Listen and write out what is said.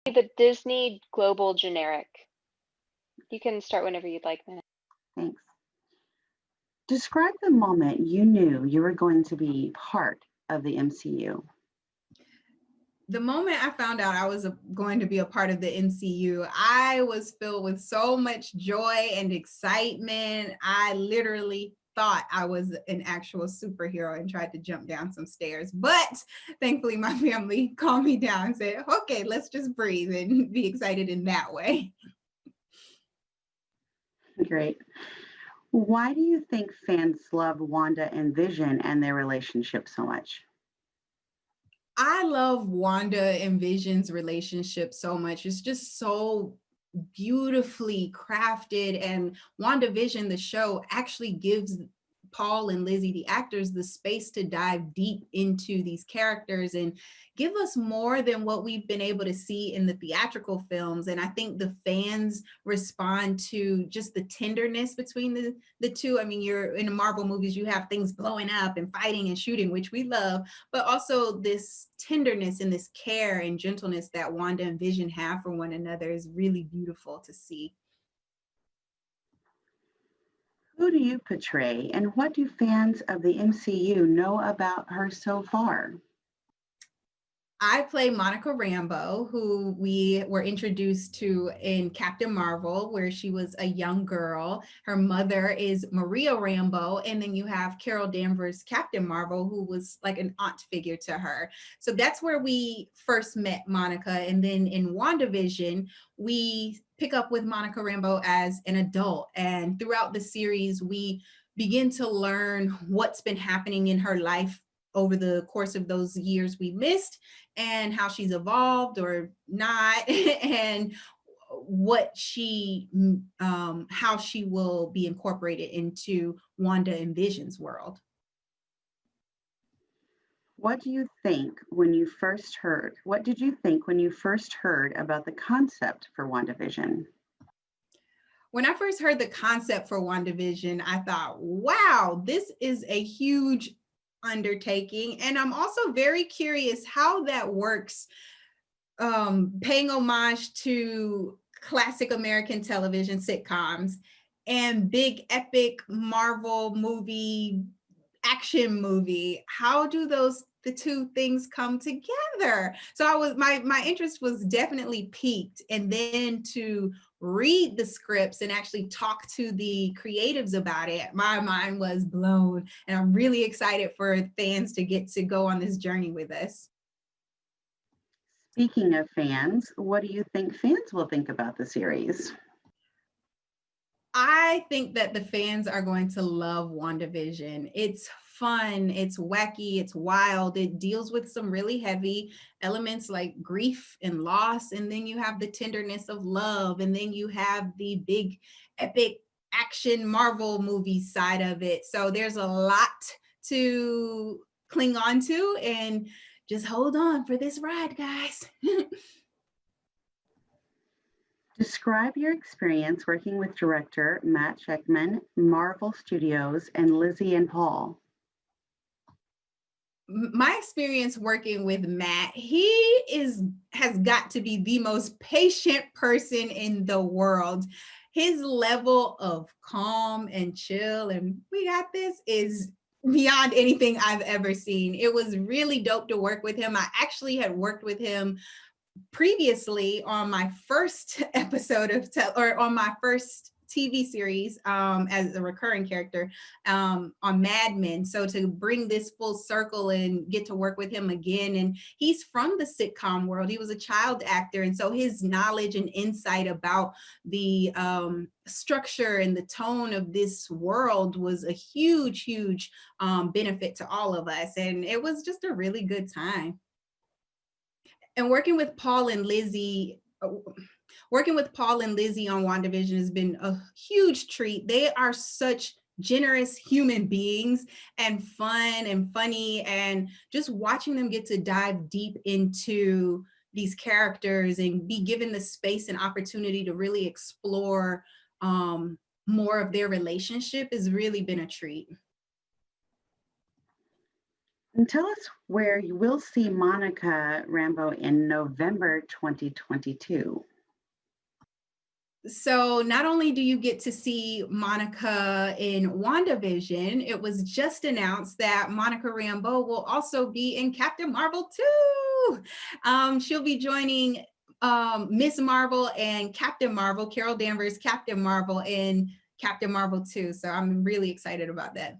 The Disney global generic. You can start whenever you'd like, Minna. Thanks. Describe the moment you knew you were going to be part of the MCU. The moment I found out I was going to be a part of the MCU, I was filled with so much joy and excitement. I literally thought I was an actual superhero and tried to jump down some stairs. But thankfully, my family calmed me down and said, okay, let's just breathe and be excited in that way. Great. Why do you think fans love Wanda and Vision and their relationship so much? I love Wanda and Vision's relationship so much. It's just so beautifully crafted, and WandaVision, the show, actually gives Paul and Lizzie, the actors, the space to dive deep into these characters and give us more than what we've been able to see in the theatrical films. And I think the fans respond to just the tenderness between the two. I mean, you're in the Marvel movies, you have things blowing up and fighting and shooting, which we love, but also this tenderness and this care and gentleness that Wanda and Vision have for one another is really beautiful to see. Who do you portray, and what do fans of the MCU know about her so far? I play Monica Rambeau, who we were introduced to in Captain Marvel, where she was a young girl. Her mother is Maria Rambeau, and then you have Carol Danvers, Captain Marvel, who was like an aunt figure to her. So that's where we first met Monica. And then in WandaVision, we pick up with Monica Rambeau as an adult. And throughout the series, we begin to learn what's been happening in her life over the course of those years we missed, and how she's evolved or not, and what how she will be incorporated into Wanda and Vision's world. What do you think when you first heard? What did you think when you first heard about the concept for WandaVision? When I first heard the concept for WandaVision, I thought, wow, this is a huge undertaking. And I'm also very curious how that works, paying homage to classic American television sitcoms and big epic Marvel movie, action movie. How do the two things come together? So my interest was definitely piqued, and then to read the scripts and actually talk to the creatives about it, my mind was blown, and I'm really excited for fans to get to go on this journey with us. Speaking of fans, what do you think fans will think about the series? I think that the fans are going to love WandaVision. It's fun, it's wacky, it's wild. It deals with some really heavy elements like grief and loss. And then you have the tenderness of love. And then you have the big, epic action Marvel movie side of it. So there's a lot to cling on to, and just hold on for this ride, guys. Describe your experience working with director Matt Sheckman, Marvel Studios, and Lizzie and Paul. My experience working with Matt, has got to be the most patient person in the world. His level of calm and chill and we got this is beyond anything I've ever seen. It was really dope to work with him. I actually had worked with him previously on my first episode of or on my first TV series as a recurring character on Mad Men. So to bring this full circle and get to work with him again, and he's from the sitcom world. He was a child actor, and so his knowledge and insight about the structure and the tone of this world was a huge benefit to all of us, and it was just a really good time. And working with Paul and Lizzie on WandaVision has been a huge treat. They are such generous human beings and fun and funny, and just watching them get to dive deep into these characters and be given the space and opportunity to really explore more of their relationship has really been a treat. And tell us where you will see Monica Rambeau in November 2022. So not only do you get to see Monica in WandaVision, it was just announced that Monica Rambeau will also be in Captain Marvel 2. She'll be joining Miss Marvel and Captain Marvel, Carol Danvers, Captain Marvel in Captain Marvel 2. So I'm really excited about that.